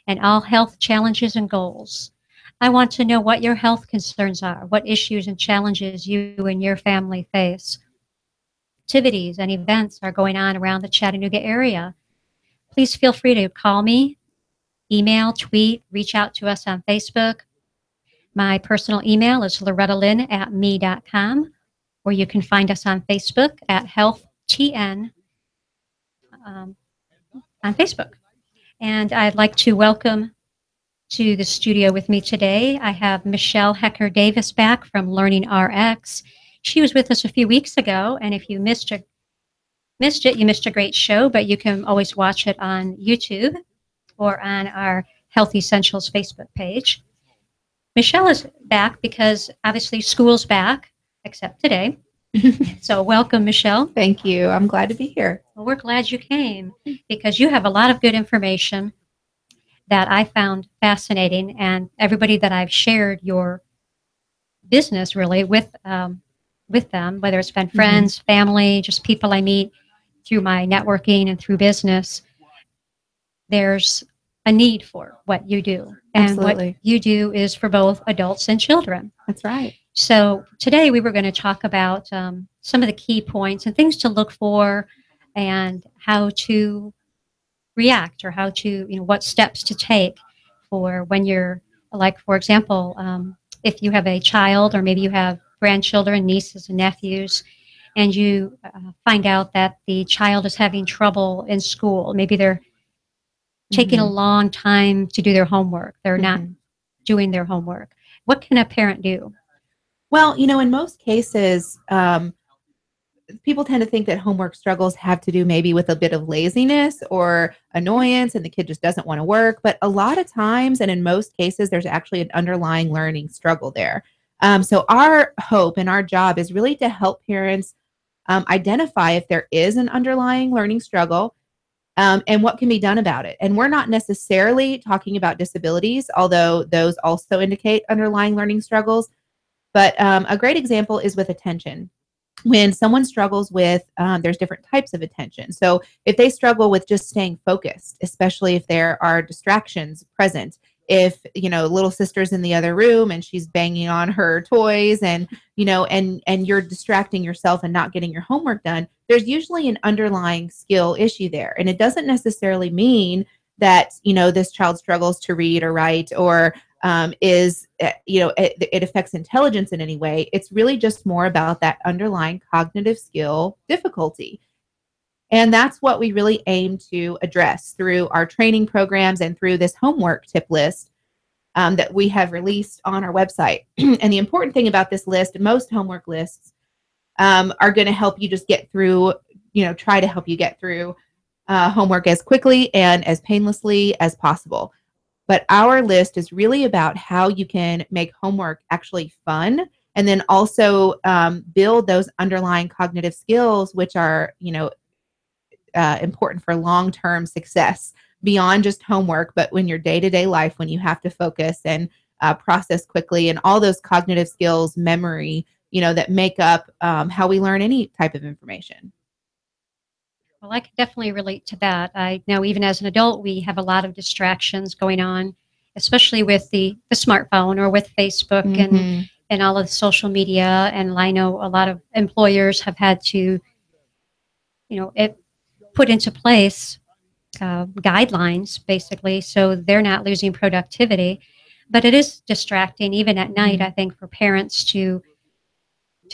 and all health challenges and goals. I want to know what your health concerns are, what issues and challenges you and your family face. Activities and events are going on around the Chattanooga area. Please feel free to call me, email, tweet, reach out to us on Facebook. My personal email is lorettalynn@me.com, or you can find us on Facebook at HealthTN um, on Facebook. And I'd like to welcome to the studio with me today. I have Michelle Hecker Davis back from Learning RX. She was with us a few weeks ago, and if you missed it, you missed a great show, but you can always watch it on YouTube or on our Health Essentials Facebook page. Michelle is back because obviously school's back, except today. So welcome, Michelle. Thank you. I'm glad to be here. Well, we're glad you came because you have a lot of good information that I found fascinating, and everybody that I've shared your business really with them, whether it's been friends, family, just people I meet through my networking and through business, there's a need for what you do. And Absolutely. What you do is for both adults and children. That's right. So today we were going to talk about some of the key points and things to look for and how to react, or how to, what steps to take for when you're, like, for example, if you have a child or maybe you have grandchildren, nieces and nephews, and you find out that the child is having trouble in school. Maybe they're taking a long time to do their homework. They're not doing their homework. What can a parent do? Well, in most cases, people tend to think that homework struggles have to do maybe with a bit of laziness or annoyance, and the kid just doesn't want to work. But a lot of times, and in most cases, there's actually an underlying learning struggle there. So our hope and our job is really to help parents identify if there is an underlying learning struggle, and what can be done about it. And we're not necessarily talking about disabilities, although those also indicate underlying learning struggles. But a great example is with attention. When someone struggles with, there's different types of attention. So if they struggle with just staying focused, especially if there are distractions present, if, little sister's in the other room and she's banging on her toys and, and you're distracting yourself and not getting your homework done, there's usually an underlying skill issue there. And it doesn't necessarily mean that, this child struggles to read or write or it affects intelligence in any way. It's really just more about that underlying cognitive skill difficulty. And that's what we really aim to address through our training programs and through this homework tip list that we have released on our website. And the important thing about this list, most homework lists are going to help you just get through, try to help you get through homework as quickly and as painlessly as possible. But our list is really about how you can make homework actually fun, and then also build those underlying cognitive skills, which are, important for long-term success beyond just homework, but when your day-to-day life, when you have to focus and process quickly, and all those cognitive skills, memory, that make up how we learn any type of information. Well, I can definitely relate to that. I know even as an adult, we have a lot of distractions going on, especially with the smartphone or with Facebook and all of the social media. And I know a lot of employers have had to, put into place guidelines, basically, so they're not losing productivity. But it is distracting, even at night, I think, for parents to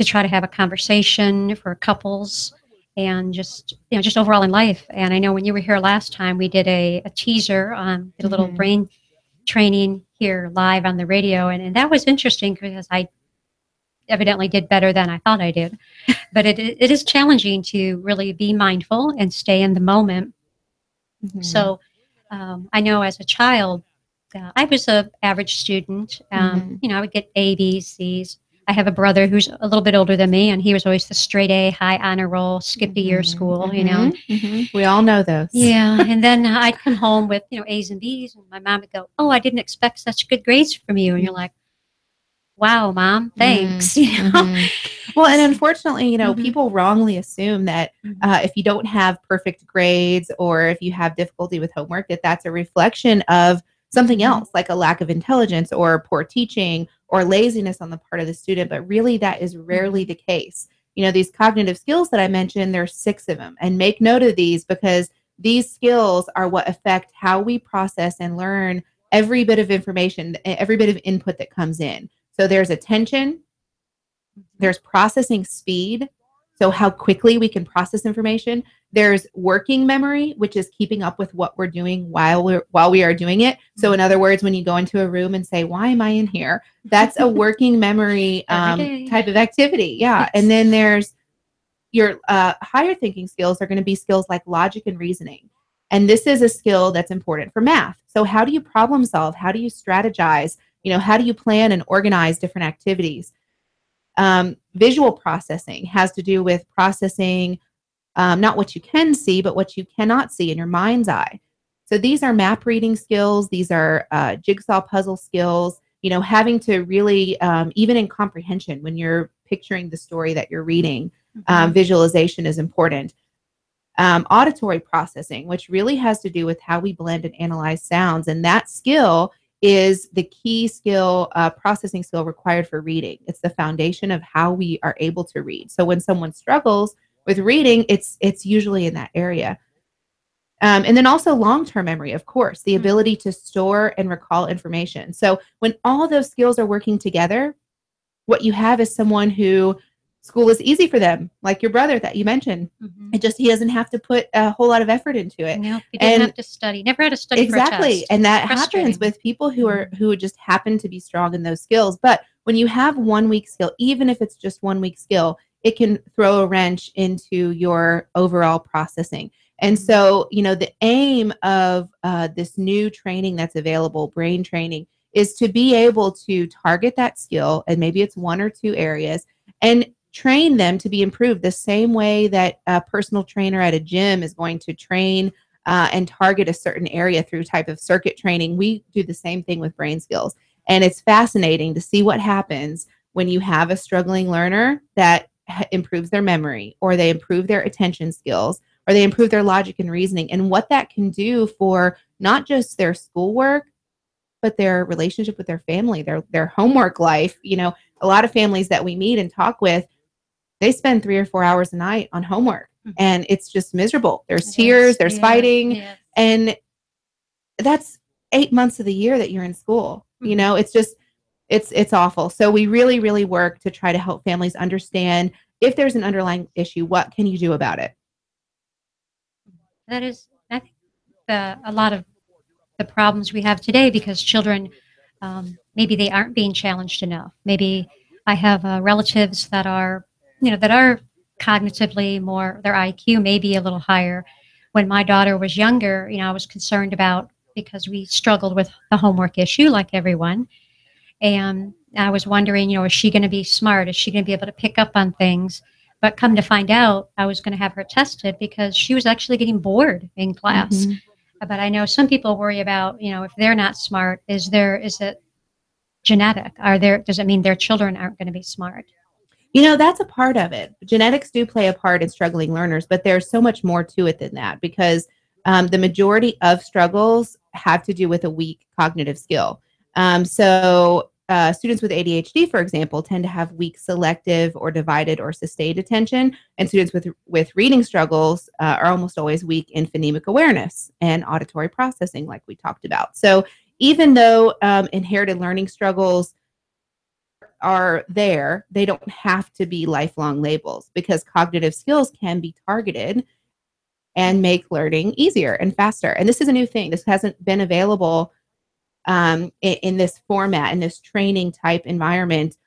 try to have a conversation, for couples, and just overall in life. And I know when you were here last time, we did a teaser, did a little brain training here live on the radio, and that was interesting because I evidently did better than I thought I did. But it is challenging to really be mindful and stay in the moment. So I know as a child, I was an average student. I would get A, B, C's. I have a brother who's a little bit older than me, and he was always the straight A, high honor roll, skipped a year school, We all know those. Yeah, and then I'd come home with, A's and B's, and my mom would go, "Oh, I didn't expect such good grades from you." And you're like, wow, Mom, thanks. You know? Mm-hmm. Well, and unfortunately, you know, people wrongly assume that if you don't have perfect grades or if you have difficulty with homework, that that's a reflection of something else, like a lack of intelligence or poor teaching or laziness on the part of the student. But really, that is rarely the case. You know, these cognitive skills that I mentioned, there's 6 of them. And make note of these because these skills are what affect how we process and learn every bit of information, every bit of input that comes in. So there's attention, there's processing speed, so how quickly we can process information. There's working memory, which is keeping up with what we're doing while we are doing it. So in other words, when you go into a room and say, "Why am I in here?" That's a working memory type of activity. Yeah. And then there's your higher thinking skills are going to be skills like logic and reasoning. And this is a skill that's important for math. So how do you problem solve? How do you strategize? You know, how do you plan and organize different activities? Visual processing has to do with processing not what you can see, but what you cannot see in your mind's eye. So these are map reading skills. These are jigsaw puzzle skills, you know, having to really, even in comprehension, when you're picturing the story that you're reading, visualization is important. Auditory processing, which really has to do with how we blend and analyze sounds. And that skill is the key skill, processing skill required for reading. It's the foundation of how we are able to read. So when someone struggles with reading, it's usually in that area. And then also long-term memory, of course, the ability to store and recall information. So when all those skills are working together, what you have is someone who school is easy for them, like your brother that you mentioned. He doesn't have to put a whole lot of effort into it. No, he didn't have to study. Never had to study for a test. And that happens with people who just happen to be strong in those skills. But when you have one weak skill, even if it's just one weak skill, it can throw a wrench into your overall processing. And so, you know, the aim of this new training that's available, brain training, is to be able to target that skill, and maybe it's 1 or 2 areas, and train them to be improved the same way that a personal trainer at a gym is going to train and target a certain area through type of circuit training. We do the same thing with brain skills. And it's fascinating to see what happens when you have a struggling learner that improves their memory, or they improve their attention skills, or they improve their logic and reasoning, and what that can do for not just their schoolwork, but their relationship with their family, their homework life. You know, a lot of families that we meet and talk with, they spend 3 or 4 hours a night on homework, and it's just miserable. There's tears, there's fighting, and that's 8 months of the year that you're in school. You know, it's just, it's awful. So we really, really work to try to help families understand if there's an underlying issue, what can you do about it? That is, I think, a lot of the problems we have today, because children, maybe they aren't being challenged enough. Maybe I have relatives that are, that are cognitively more, their IQ may be a little higher. When my daughter was younger, I was concerned about, because we struggled with the homework issue like everyone. And I was wondering, is she going to be smart? Is she going to be able to pick up on things? But come to find out, I was going to have her tested because she was actually getting bored in class. But I know some people worry about, if they're not smart, is it genetic? Does it mean their children aren't going to be smart? That's a part of it. Genetics do play a part in struggling learners, but there's so much more to it than that, because the majority of struggles have to do with a weak cognitive skill. So students with ADHD, for example, tend to have weak selective or divided or sustained attention, and students with reading struggles are almost always weak in phonemic awareness and auditory processing, like we talked about. So even though inherited learning struggles are there, they don't have to be lifelong labels, because cognitive skills can be targeted and make learning easier and faster. And this is a new thing. This hasn't been available in this format, in this training type environment.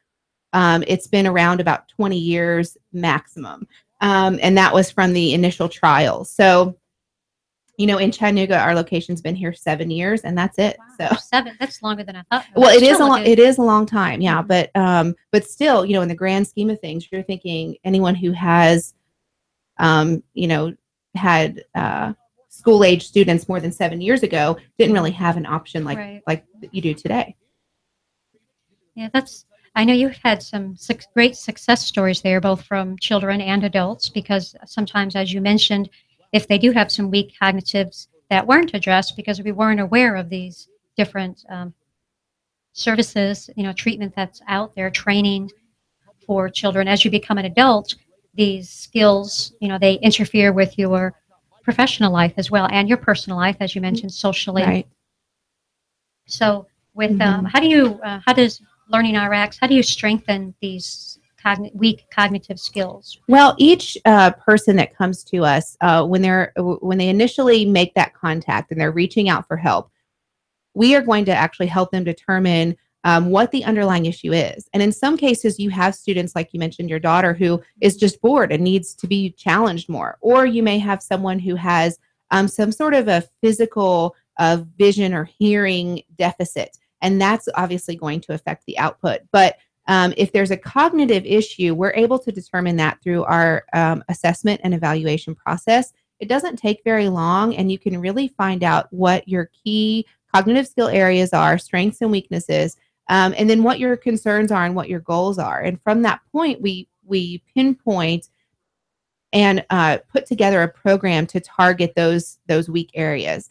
It's been around about 20 years maximum. And that was from the initial trials. So, in Chattanooga, our location's been here 7 years, and that's it. Wow, so 7, that's longer than I thought. Well, it is a long time. Yeah. But still, in the grand scheme of things, you're thinking anyone who has, had school age students more than 7 years ago didn't really have an option like you do today. Yeah, I know you've had some great success stories there, both from children and adults, because sometimes, as you mentioned, if they do have some weak cognitives that weren't addressed because we weren't aware of these different services, treatment that's out there, training for children, as you become an adult, these skills, they interfere with your professional life as well and your personal life, as you mentioned, socially. Right. So with how does Learning RX, how do you strengthen these weak cognitive skills? Well, each person that comes to us, when they initially make that contact and they're reaching out for help, we are going to actually help them determine what the underlying issue is. And in some cases, you have students, like you mentioned, your daughter, who is just bored and needs to be challenged more. Or you may have someone who has some sort of a physical vision or hearing deficit. And that's obviously going to affect the output. But if there's a cognitive issue, we're able to determine that through our assessment and evaluation process. It doesn't take very long, and you can really find out what your key cognitive skill areas are, strengths and weaknesses, and then what your concerns are and what your goals are. And from that point, we pinpoint and put together a program to target those weak areas.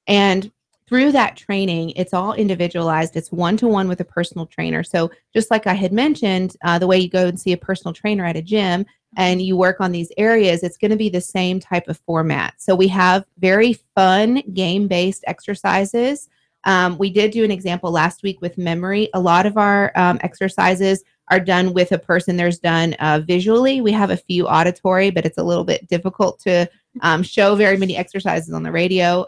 And through that training, it's all individualized. It's one-to-one with a personal trainer. So just like I had mentioned, the way you go and see a personal trainer at a gym and you work on these areas, it's going to be the same type of format. So we have very fun game-based exercises. We did do an example last week with memory. A lot of our exercises are done with a person. There's done visually. We have a few auditory, but it's a little bit difficult to show very many exercises on the radio.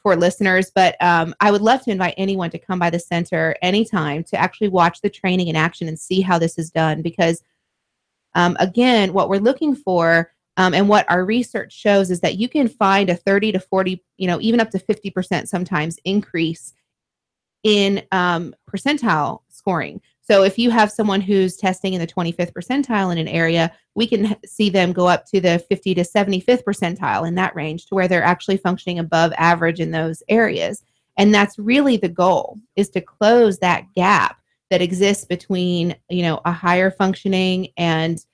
For listeners, but I would love to invite anyone to come by the center anytime to actually watch the training in action and see how this is done. Because again, what we're looking for and what our research shows is that you can find a 30 to 40, even up to 50% sometimes increase in percentile scoring. So if you have someone who's testing in the 25th percentile in an area, we can see them go up to the 50 to 75th percentile in that range, to where they're actually functioning above average in those areas. And that's really the goal, is to close that gap that exists between, a higher functioning and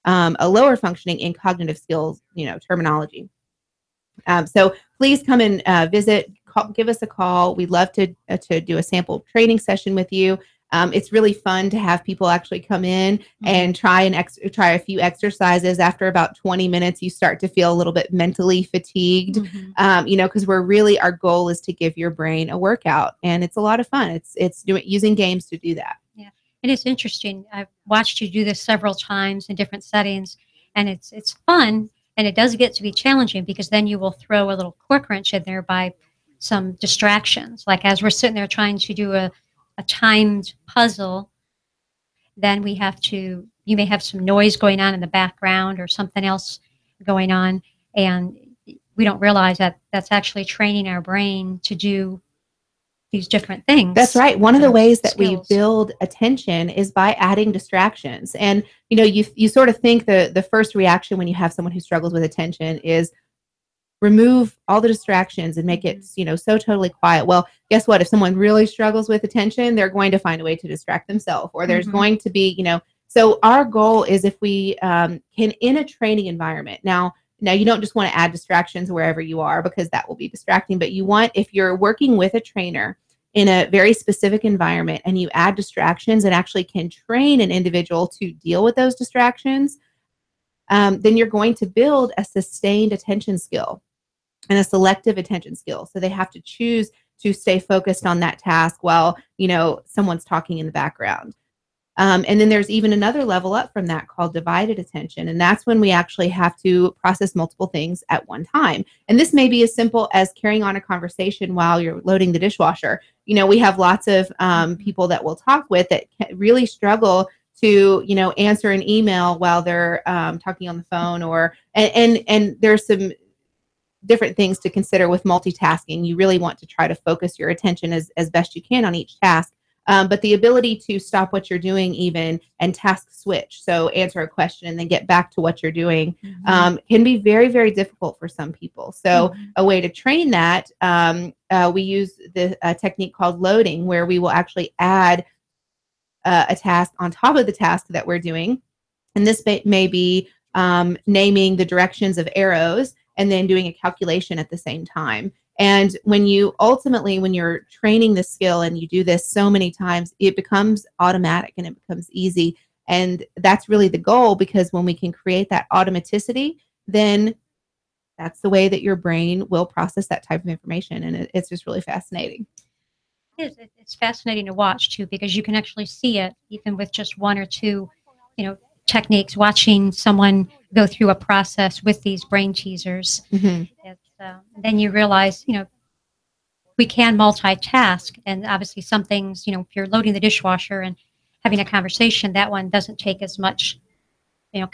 a lower functioning in cognitive skills, terminology. So please come and visit, give us a call. We'd love to do a sample training session with you. It's really fun to have people actually come in and try a few exercises. After about 20 minutes, you start to feel a little bit mentally fatigued, because our goal is to give your brain a workout, and it's a lot of fun. It's using games to do that. Yeah, and it's interesting. I've watched you do this several times in different settings, and it's fun, and it does get to be challenging, because then you will throw a little quick wrench in there by some distractions. Like as we're sitting there trying to do a timed puzzle, then you may have some noise going on in the background or something else going on, and we don't realize that that's actually training our brain to do these different things. That's right. One of the ways that we build attention is by adding distractions. And, you sort of think the first reaction when you have someone who struggles with attention is remove all the distractions and make it, so totally quiet. Well, guess what? If someone really struggles with attention, they're going to find a way to distract themselves, or there's going to be, so our goal is, if we can, in a training environment, now you don't just want to add distractions wherever you are, because that will be distracting, but you want, if you're working with a trainer in a very specific environment and you add distractions and actually can train an individual to deal with those distractions, then you're going to build a sustained attention skill and a selective attention skill. So they have to choose to stay focused on that task while, someone's talking in the background. And then there's even another level up from that called divided attention. And that's when we actually have to process multiple things at one time. And this may be as simple as carrying on a conversation while you're loading the dishwasher. We have lots of people that we'll talk with that really struggle to, answer an email while they're talking on the phone, and there's some different things to consider with multitasking. You really want to try to focus your attention as best you can on each task. But the ability to stop what you're doing even and task switch, so answer a question and then get back to what you're doing, can be very, very difficult for some people. So a way to train that, we use the technique called loading, where we will actually add a task on top of the task that we're doing. And this may be naming the directions of arrows and then doing a calculation at the same time. And when you're training the skill and you do this so many times, it becomes automatic and it becomes easy. And that's really the goal, because when we can create that automaticity, then that's the way that your brain will process that type of information. And it's just really fascinating. It's fascinating to watch too, because you can actually see it even with just one or two, techniques, watching someone go through a process with these brain teasers. Then you realize, we can multitask, and obviously some things, if you're loading the dishwasher and having a conversation, that one doesn't take as much,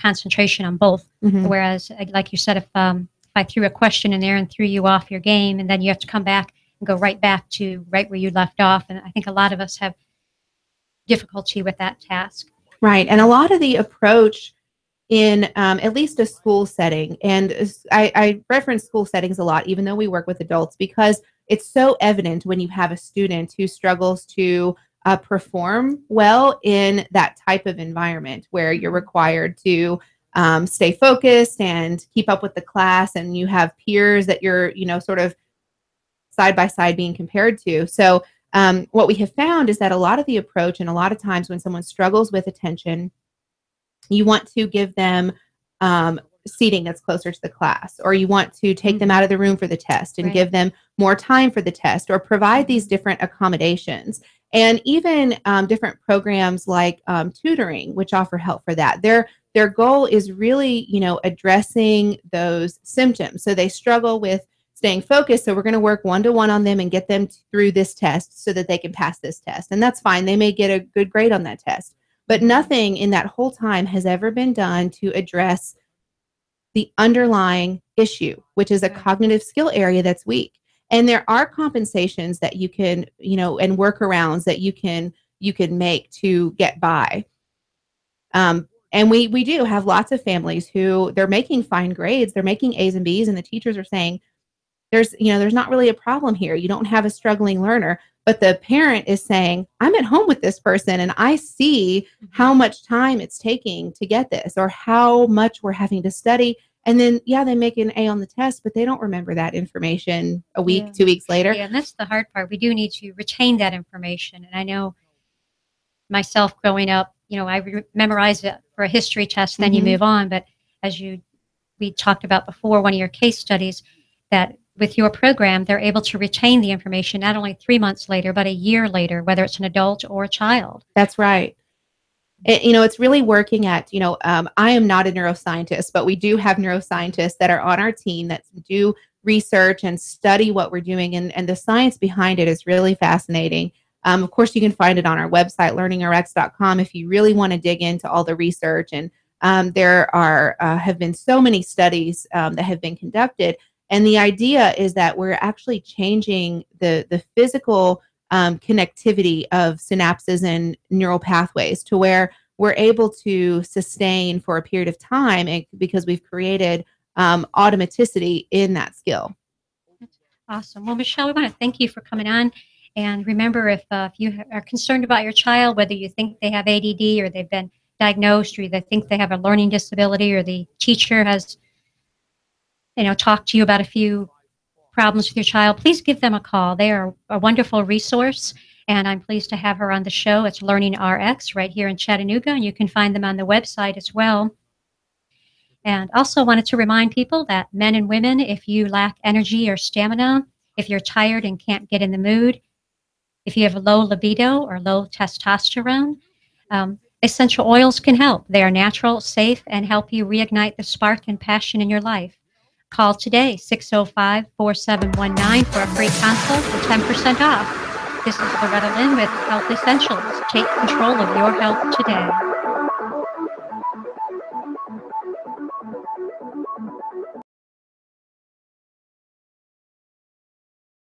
concentration on both. Whereas, like you said, if I threw a question in there and threw you off your game, and then you have to come back and go right back to right where you left off. And I think a lot of us have difficulty with that task. Right. And a lot of the approach in at least a school setting, and I reference school settings a lot, even though we work with adults, because it's so evident when you have a student who struggles to perform well in that type of environment where you're required to stay focused and keep up with the class, and you have peers that you're, sort of side by side being compared to. So what we have found is that a lot of the approach, and a lot of times when someone struggles with attention, you want to give them seating that's closer to the class, or you want to take them out of the room for the test and give them more time for the test, or provide these different accommodations. And even different programs like tutoring, which offer help for that. Their goal is really, addressing those symptoms. So they struggle with staying focused. So we're going to work one-to-one on them and get them through this test so that they can pass this test. And that's fine. They may get a good grade on that test. But nothing in that whole time has ever been done to address the underlying issue, which is a cognitive skill area that's weak. And there are compensations that you can, and workarounds that you can make to get by. And we do have lots of families who they're making fine grades, they're making A's and B's, and the teachers are saying, there's not really a problem here. You don't have a struggling learner. But the parent is saying, I'm at home with this person and I see how much time it's taking to get this, or how much we're having to study. And then, they make an A on the test, but they don't remember that information a week, 2 weeks later. Yeah, and that's the hard part. We do need to retain that information. And I know myself growing up, I memorized it for a history test, then you move on. But as we talked about before, one of your case studies, that with your program, they're able to retain the information not only 3 months later, but a year later, whether it's an adult or a child. That's right. It's really working at, I am not a neuroscientist, but we do have neuroscientists that are on our team that do research and study what we're doing. And the science behind it is really fascinating. Of course, you can find it on our website, learningrx.com, if you really want to dig into all the research. And there have been so many studies that have been conducted. And the idea is that we're actually changing the physical connectivity of synapses and neural pathways to where we're able to sustain for a period of time, because we've created automaticity in that skill. Awesome. Well, Michelle, we want to thank you for coming on. And remember, if you are concerned about your child, whether you think they have ADD or they've been diagnosed, or they think they have a learning disability, or the teacher has talk to you about a few problems with your child, please give them a call. They are a wonderful resource, and I'm pleased to have her on the show. It's Learning RX right here in Chattanooga, and you can find them on the website as well. And also wanted to remind people that men and women, if you lack energy or stamina, if you're tired and can't get in the mood, if you have a low libido or low testosterone, essential oils can help. They are natural, safe, and help you reignite the spark and passion in your life. Call today, 605-4719 for a free consult for 10% off. This is Loretta Lynn with Health Essentials. Take control of your health today.